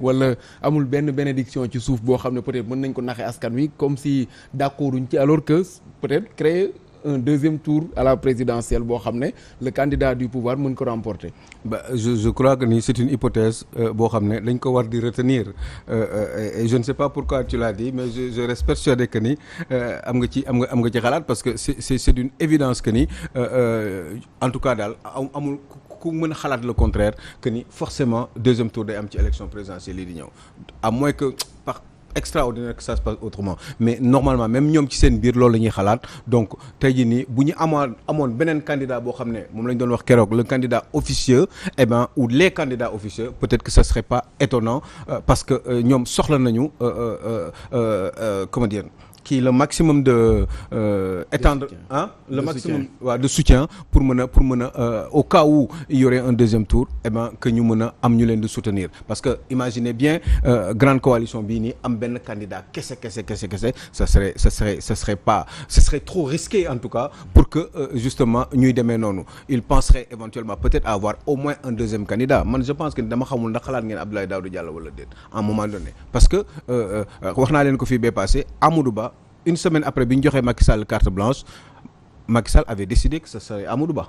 wala amul benn bénédiction ci suuf boo xam ne peut-être mën nañ ko naxe askan wi comme si d'accorduñ ci alors que peut-être créer un deuxième tour à la présidentielle boo xam ne le candidat du pouvoir mën ko remporter. Je crois que ni c'est une hypothèse boo xam ne dañ ko war di retenir et je ne sais pas pourquoi tu l'as dit mais je reste persuadé que ni am nga ci xalaat parce que c'est d'une évidence que ni en tout cas daal amul ku mën a xalaat le contraire que ni forcément deuxième tour day am ci élection présidentielle yi di ñëw à moins que par extraordinaire que ça se passe autrement mais normalement même ñoom ci seen biir loolu la ñuy xalaat donc tey jii nii bu ñu amoon beneen candidat boo xam ne moom la ñu doon wax keroog le candidat officieux ou les candidats officieux peut-être que ça serait pas étonnant parce que ñoom soxla nañu comment dire qui le maximum de étendre le maximum de soutien pour mën a au cas où il y aurait un deuxième tour que ñu mën a am ñu leen di soutenir parce que imaginez bien grande coalition bii nii am benn candidat kese ça serait trop risqué en tout cas pour que justement ñuy demee noonu il penserait éventuellement peut-être avoir au moins un deuxième candidat man je pense que dama xamul ndax xalaat ngeen Abdoulaye Daouda Diallo wala déet à un moment donné parce que wax naa leen ko fii bee passé Amadou Ba une semaine après bi ñu joxee Macky Sall carte blanche Macky Sall avait décidé que ce serait Amadou Ba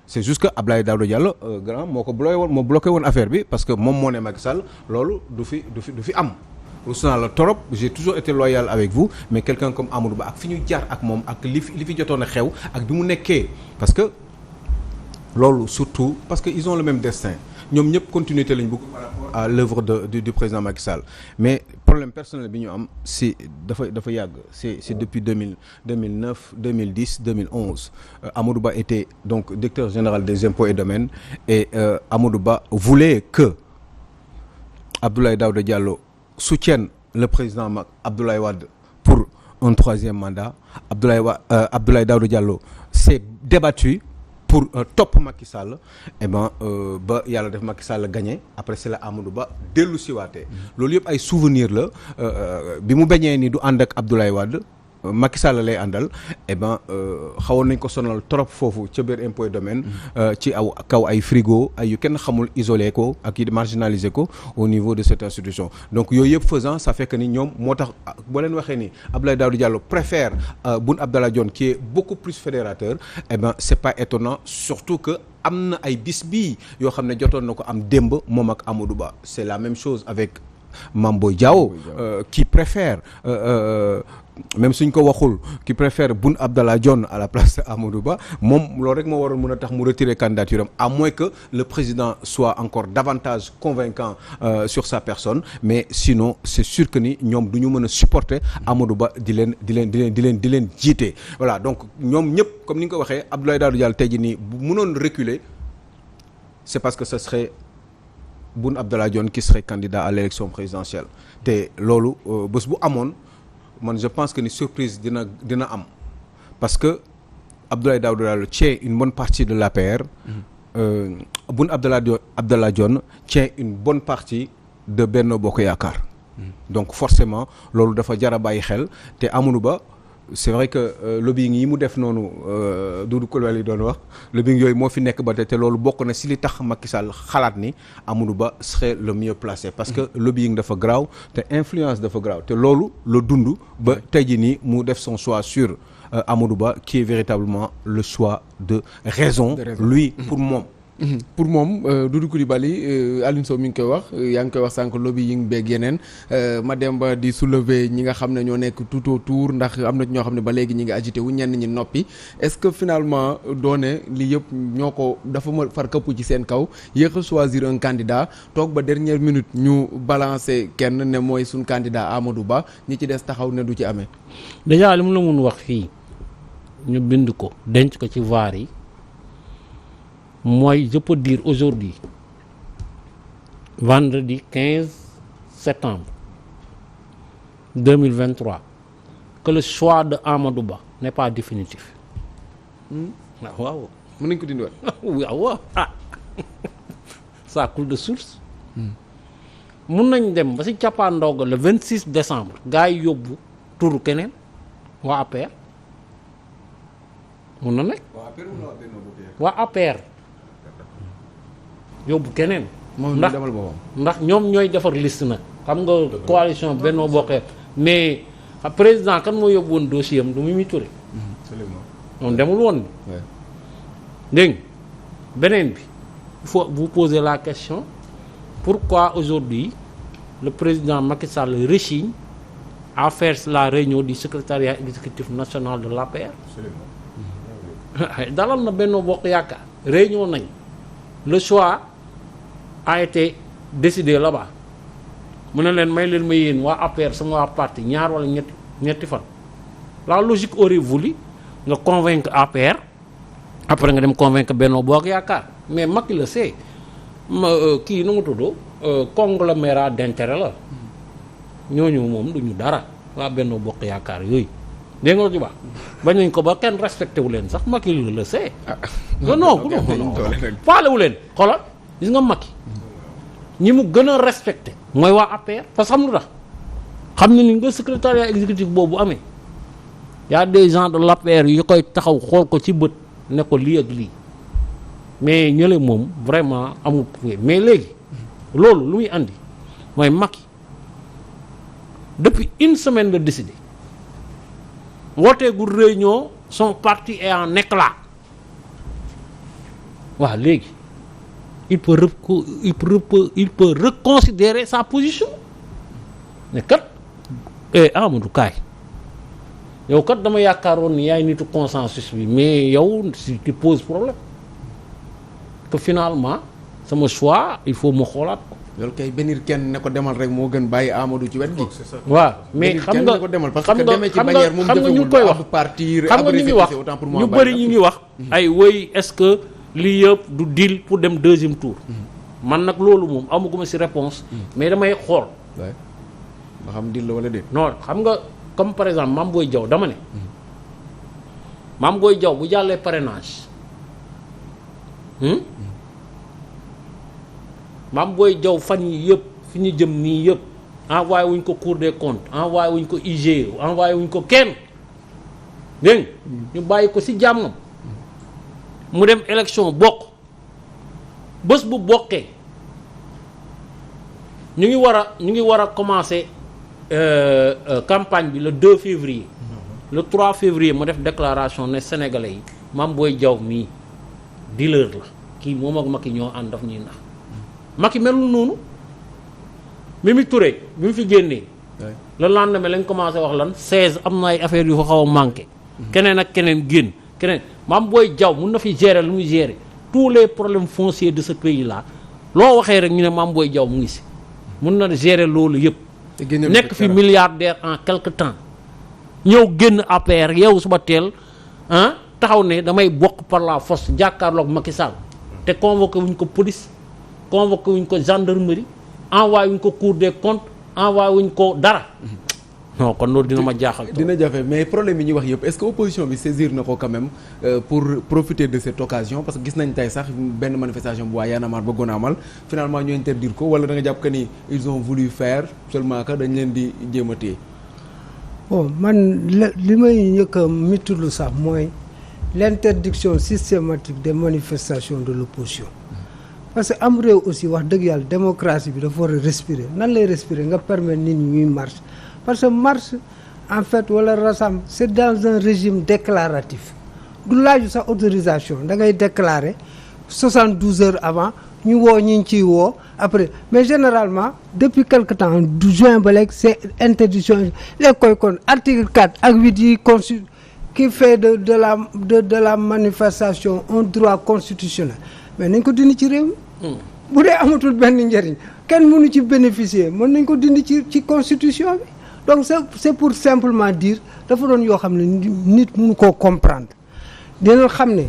c'est juste que Abdoulaye Daouda Diallo grand moo bloqué woon affaire bi parce que moom moo ne Macky Sall loolu du fi am rus naa la torop j'ai toujours été loyal avec vous mais quelqu'un comme Amadou Ba ak fi ñu jaar ak moom ak li fi jotoon a xew ak bi mu nekkee parce que loolu surtout parce que ils ont le même destin ñoom ñëpp continuité lañ bëgg par rapport à l'œuvre du président Macky Sall mais problème personnel bi ñu am c'est dafa yàgg c'est depuis 2009 2010 2011 Amadou Ba était donc directeur général des impôts et domaines et Amadou Ba voulait que Abdoulaye Daouda Diallo soutienne le président Abdoulaye Wade pour un troisième mandat Abdoulaye Daouda Diallo s'est débattu pour topp Macky Sall ba yàlla def Macky Sall gagné après c'est la Amadou Ba dellu siwaatee loolu yëpp ay souvenir la bi mu bañee ni du ànd ak Abdoulaye Wade Macky Sall lay àndal xawoon nañ ko sonal trop foofu ca biir impôt domaine ci kaw ay frigo ay yu kenn xamul isolé ko ak yi marginalisé ko au niveau de cette institution donc yooyu yëpp faisant ça fait que ni ñoom moo tax boo leen waxee ni Abdoulaye Daouda Diallo préfère Boun Abdallah Dionne qui est beaucoup plus fédérateur c'est pas étonnant surtout que am na ay bis bii yoo xam ne jotoon na ko am démb moom ak Amadou Ba c'est la même chose avec Mame Boye Diao qui préfère même suñ ko waxul qui préfère Boun Abdallah Dionne à la place de Amadou Ba moom loolu rek moo waroon mën a tax mu retirer candidature am à moins que le président soit encore davantage convaincant sur sa personne mais sinon c'est sûr que ni ñoom du ñu mën a supporter Amadou Ba di leen jiite voilà donc ñoom ñëpp comme ni nga ko waxee Abdoulaye Daouda Diallo tey jii nii bu mënoon reculer c'est parce que ce serait Boun Abdallah Dionne qui serait candidat à l'élection présidentielle te loolu bés bu amoon man je pense que ni surprise dina am parce que Abdoulaye Daouda Diallo tient une bonne partie de l'APR Boun Abdallah Dionne tient une bonne partie de Benno Bokk Yaakaar donc forcément loolu dafa jar a bàyyi xel te Amadou Ba c'est vrai que lobbying yi mu def noonu Doudou Coulibaly doon wax lobbying yooyu moo fi nekk ba te loolu bokk na si li tax Macky Sall xalaat ni Amadou Ba serait le mieux placé parce que lobbying dafa garaaw te influence dafa garaaw te loolu la dund ba tey jii nii mu def son choix sur Amadou Ba qui est véritablement le choix de raison lui pour moom Doudou Coulibaly Alioune Sow mi ngi koy wax yaa ngi koy wax sànq lobby yi ngi beeg yeneen Mademba di soulever ñi nga xam ne ñoo nekk tout autour ndax am na ñoo xam ne ba léegi ñi ngi agité wu ñenn ñi noppi est-ce que finalement doone li yëpp ñoo ko dafa ma far këpp ci seen kaw yéex a choisir un candidat toog ba dernière minute ñu balancer kenn ne mooy suñ candidat Amadou Ba ñi ci des taxaw ne du ci amee. déjà li mu la mun wax fii ñu bind ko denc ko ci VAR yi. mooy je peux dire aujourd'hui vendredi 15 septembre 2023 que le choix de Amadou Ba n'est pas définitif. waaw mën nañ ko dindiwaat. waaw ça coule de source. mun nañ dem ba ci cappaandaw ga le 26 décembre gars yi yóbbu turu keneen waa APR mun na nekk. waa APR. yóbbu keneen moom ndax demal boppam. ndax ñoom ñooy defar liste nag xam nga coalition Benno Bokk mais président kan moo yóbbu woon dossier am du Mimi Touré. moom demul woon ni dégg nga beneen bi il faut vous poser la question pourquoi aujourd'hui le président Macky Sall rechigne à faire la réunion du secrétariat exécutif national de l'APR. dalal na Benno Bokk Yaakaar réunion nañ le choix a été décidé là-bas mu ne leen may leen ma yéen waa APR sama waa parti ñaar wala ñetti fan la logique aurait voulu nga convaincre APR après nga dem convaincre Benno Bokk Yaakaar mais Macky la sait kii nu mu tudd conglomérat d'intérêt la ñooñu moom duñu dara waa Benno Bokk Yaakaar yooyu dégg nga lu ci baax bañ nañ ko ba kenn respecté wu leen sax Macky la sait non faale wu leen xoolal gis nga Macky ñi mu gën a respecté mooy waa APR parce que xam lu tax xam ne ni nga secrétariat exécutif boobu amee y a des gens de l'APR yu koy taxaw xool ko ci bët ne ko lii ak lii mais ñële moom vraiment amul mais léegi loolu lu muy andi mooy Macky depuis une semaine la décidé wooteegul réunion son parti est en éclat waaw léegi il peut reconsidérer sa position ne kat Amadou kaay yow kat dama yaakaaroon ni yaay nitu consensus bi mais yow si tu poses problème que finalement sama choix il faut ma xoolaat ko. loolu kay benir kenn ne ko demal rek moo gën bàyyi Amadou ci wet gi. waaw mais xam nga ko demal parce que demee ci bannière moom ñu ngi koy wax partir xam nga ñu ngi wax ñu bëri ñu ngi wax ay woy est-ce que lii yëpp du deal pour dem deuxième tour. man nag loolu moom amaguma ci réponse mais damay xool. ba xam deal la wala déet. non xam nga comme par exemple Mame Boye Diao dama ne. Mame Boye Diao bu jàllee parrainage. Mame Boye Diao fan yi yëpp fi ñu jëm nii yëpp envoyé wuñ ko Cour des comptes envoyé wuñ ko IGE envoyé wuñ ko kenn dégg ñu bàyyi ko ci jàmmam mu dem élection bokk bés bu bokkee ñu ngi war a commencer campagne bi le 2 février le 3 février mu def déclaration ne sénégalais yi Mame Boye Diao mii dealer la kii moom ak Macky ñoo ànd daf ñuy nax Macky melul noonu Mimi Touré bi mu fi génnee le lendemain lañ commencé wax lan 16 am na ay affaires yu fa xaw a manqué keneen ak keneen génn keneen Mame Boye Diao mun na fi gérer lu muy gérer tous les problèmes fonciers de ce pays là loo waxee rek ñu ne Mame Boye Diao mu ngi si mun na gérer loolu yëpp nekk fi milliardaire en quelque temps ñëw génn APR yow suba teel taxaw ne damay bokk par la force jàkkaarloog Macky Sall te convoqué wuñ ko police convoqué wuñ ko gendarmerie envoyé wuñ ko Cour des comptes envoyé wuñ ko dara non kon loolu dina ma jaaxal. dina jafe mais problème yi ñuy wax yëpp est-ce que opposition bi saisir na ko quand même pour profiter de cette occasion parce que gis nañ tey sax benn manifestation bu waa Y'en a marre bëggoon a amal finalement ñu interdire ko wala da nga jàpp que ni ils ont voulu faire seulement que dañ leen di jéem a téye. bon man li may njëkk a méttilu sax mooy l'interdiction systématique des manifestations de l'opposition parce que am réew aussi wax dëgg yàlla démocratie bi dafa war a respirer nan lay respirer nga permettre nit ñi ñuy marche parce que marche en fait wala rassemble c'est dans un régime déclaratif du laaju sax autorisation da ngay déclarer 72 heures avant ñu woo ñi ñu ciy woo après mais généralement depuis quelque temps du juin ba léegi c'est interdiction léegi koy kon article 4 ak 8 yi qui fait de la manifestation un droit constitutionnel mais nañ ko dindi ci réew mi bu dee amatul benn njëriñ kenn mënu ci bénéficier mën nañ ko dindi ci constitution bi donc c'est pour simplement dire dafa doon yoo xam ne nit mënu koo comprendre dina xam ne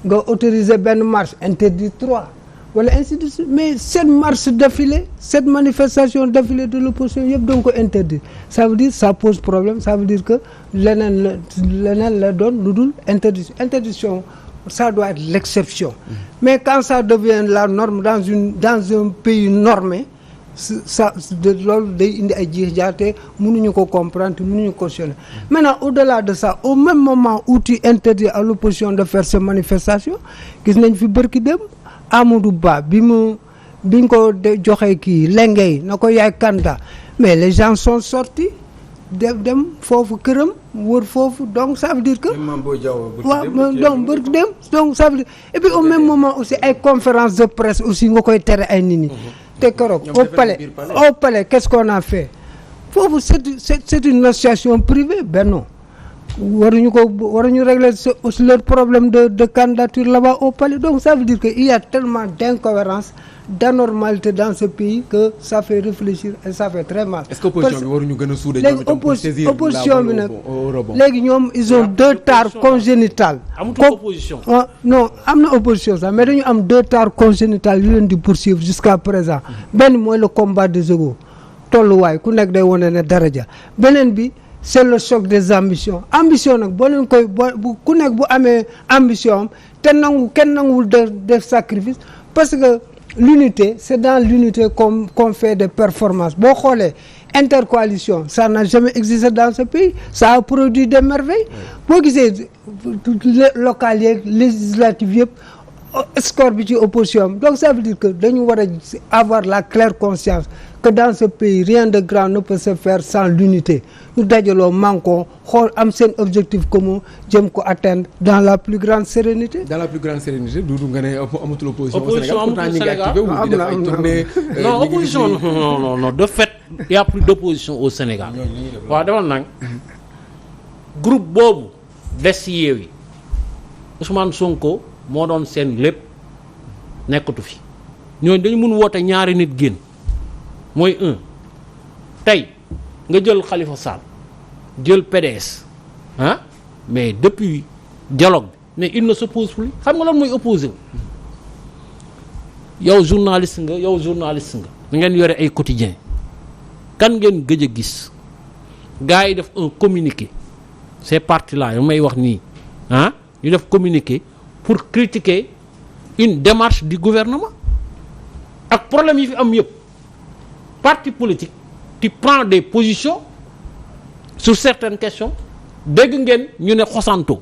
nga autoriser benn marche interdit 3 wala ainsi de suite mais cette marche d'affilée cette manifestation d'affilée de l'opposition yëpp da nga ko interdire ça veut dire ça pose problème ça veut dire que leneen la doon lu dul interdiction ça doit être l'exception mais quand ça devient la norme dans un pays normé ça loolu day indi ay jiix jaate mënuñu ko comprendre mënuñu ko cautionner maintenant au-delà de ça au même moment où tu interdis à l'opposition de faire ces manifestations gis nañ fi bërki dem Amadou Ba bi mu biñ ko joxee kii lengay na ko yaay candidat mais les gens sont sortis dem foofu këram wër foofu donc ça veut dire que waaw donc bërki dem donc ça veut dire et puis au même moment aussi ay conférence de presse aussi nga koy tere ay nit ñi te keroog au palais qu'est-ce qu'on a fait foofu c'est une association privée Benno waruñu régler aussi leur problème de candidature là-bas au palais donc ça veut dire que il y a tellement d'incohérence d'anormalité dans ce pays que ça fait réfléchir et ça fait très mal. Est-ce que opposition bi waruñu gën a suude léegi opposition bi nag léegi ñoom ils ont deux tares congénitales. amatul opposition. non am na opposition sax mais dañu am deux tares congénitales yu leen di poursuivre jusqu'à présent benn mooy le combat des égos tolluwaay ku nekk day wane ne daraja beneen bi c'est le choc des ambitions nag boo leen koy bu ku nekk bu amee ambition am te kenn nanguwul def sacrifice parce que l'unité c'est dans l'unité qu'on fait des performances boo xoolee intercoalition ça n'a jamais existé dans ce pays ça a produit des merveilles boo gisee locales yeeg législatives yëpp score bi ci opposition donc ça veut dire que dañu war a avoir la claire conscience que dans ce pays rien de grand ne peut se faire sans l'unité ñu dajaloo manko xool am seen objectif commun jëm ko atteindre dans la plus grande sérénité. dans la plus grande sérénité Doudou nga ne amatul opposition au Sénégal pourtant ñi ngi activé wu di def ay tournée non opposition non de fait il y a plus d'opposition au Sénégal waaw defal nag groupe boobu des ci Yewwi Ousmane Sonko moo doon seen lépp nekkatu fi ñooñu dañu mun woote ñaari nit génn mooy tey nga jël Khalifa Sall jël PDS mais depuis dialogue bi mais il ne s'oppose plus xam nga lan mooy opposé wu yow journaliste nga da ngeen yore ay quotidien kan ngeen gëj a gis gars yi def un communiqué ces partis là yu may wax nii ñu def communiqué pour critiquer une démarche du gouvernement ak problème yi fi am yëpp parti politique tu prends des positions sur certaines questions dégg ngeen ñu ne xosanto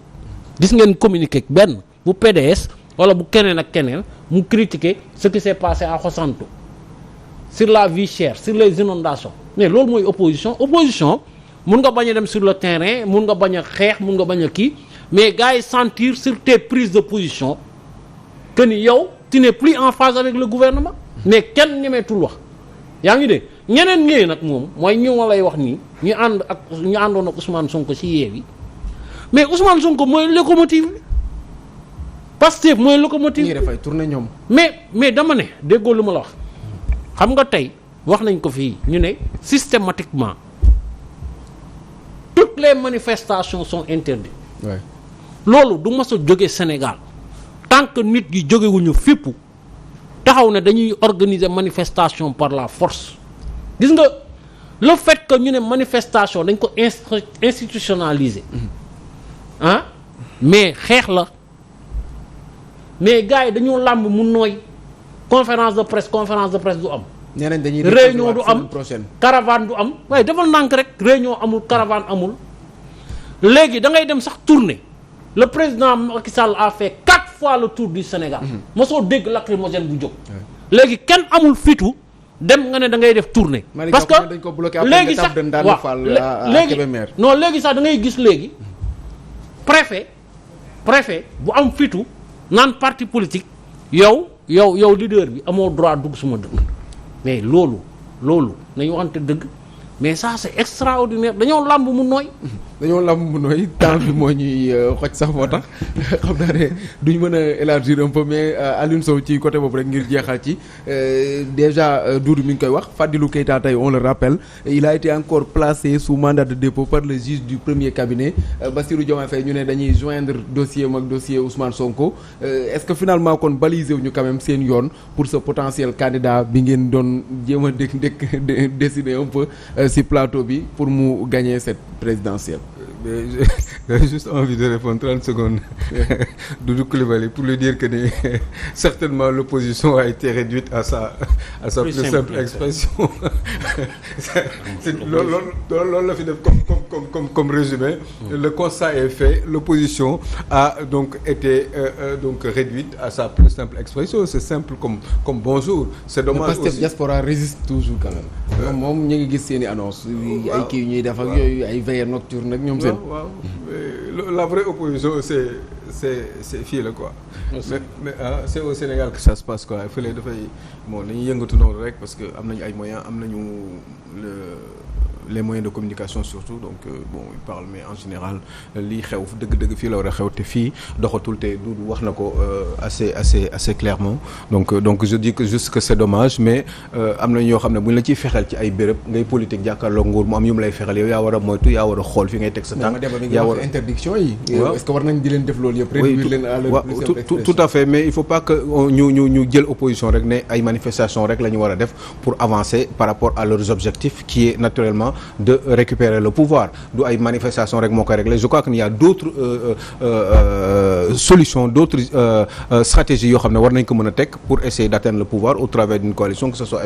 gis ngeen communiqué benn bu PDS wala bu keneen ak keneen mu critiquer ce qui s'est passé à Xosanto sur la vie chère sur les inondations mais loolu mooy opposition mun nga bañ a dem sur le terrain mun nga bañ a xeex mun nga bañ a kii mais gars yi sentir sur tes prises de position que ni yow tu n'es plus en phase avec le gouvernement mais kenn ñemeetul wax yaa ngi dégg ñeneen ñëwee nag moom mooy ñu ma lay wax nii ñu àndoon ak Ousmane Sonko ci Yewwi mais Ousmane Sonko mooy locomotive bi Pastef mooy locomotive ñi dafay tourner ñoom mais dama ne déggoo lu ma la wax xam nga tey wax nañ ko fii ñu ne systématiquement toutes les manifestations sont interdites loolu du mës a jóge Sénégal tant que nit yi jógewuñu fippu taxaw ne dañuy organiser manifestation par la force gis nga le fait que ñu ne manifestation dañ ko institutionnaliser mais xeex la mais gars yi dañoo làmb mu nooy conférence de presse du am réunion du am caravane du am waaye defal ndànk rek réunion amul caravane amul léegi da ngay dem sax tournée le président Macky Sall a fait 4 fois le tour du Sénégal mosoo dégg lacrymogène bu jóg léegi kenn amul fitu dem nga ne da ngay def tournée parce que léegi sax léegi sax da ngay gis léegi préfet bu am fitu naan parti politique yow leader bi amoo droit dugg suma dëkk mais loolu nañu waxante dëgg mais ça c'est extraordinaire dañoo làmb mu nooy temps bi moo ñuy xoj sax moo tax xam naa ne duñ mën a élargir un peu mais Alioune Sow ci côté boobu rek ngir jeexal ci déjà Doudou mi ngi koy wax Fadilou Keita tey on le rappelle il a été encore placé sous mandat de dépôt par le juge du premier cabinet Bassirou Diomaye Faye ñu ne dañuy joindre dossier mag dossier Ousmane Sonko est-ce que finalement kon balisé wu ñu quand même seen yoon pour ce potentiel candidat bi ngeen doon jéem a décider un peu ci plateau bi pour mu gagner cette présidentielle. J'ai juste envie de répondre 30 secondes Doudou Coulibaly pour lui dire que certainement l'opposition a été réduite à sa plus simple expression. loolu la fi def comme comme résumé. Le constat est fait, l'opposition a donc été donc réduite à sa plus simple expression. C'est simple comme bonjour. C'est dommage Pastef aussi. diaspora résiste toujours quand même. moom ñu ngi gis seen i annonce ay kii yu ñuy def ak yooyu ay veillées nocturnes ak ñoom seen. waaw la vraie opposition c'est fii la quoi. mais c'est au Sénégal que ça se passe quoi fële dafay bon dañuy yëngatu noonu rek parce que am nañu ay moyens am nañu les moyens de communication surtout donc bon ils parlent mais en général lii xew dëgg-dëgg fii la war a xew te fii doxatul te Doudou wax na ko assez clairement donc je dis que juste que c'est dommage mais am na ñoo xam ne bu ñu la ciy fexeel ci ay béréb ngay politique jàkkaarloo nguur mu am yu mu lay fexeel yow yaa war a moytu yaa war a xool fi ngay teg sa tànk. yaa war a interdiction yi. est-ce que war nañ di leen def loolu yëpp. réduire leen à leur plus simple expression. tout à fait mais il faut pas que ñu jël opposition rek ne ay manifestations rek la ñu war a def pour avancer par rapport à leurs objectifs qui est naturellement de récupérer le pouvoir du ay manifestations rek moo koy régler je crois qu'il y a d'autres solutions d'autres stratégies yoo xam ne war nañ ko mën a teg pour essayer d'atteindre le pouvoir au travers d'une coalition que ce soit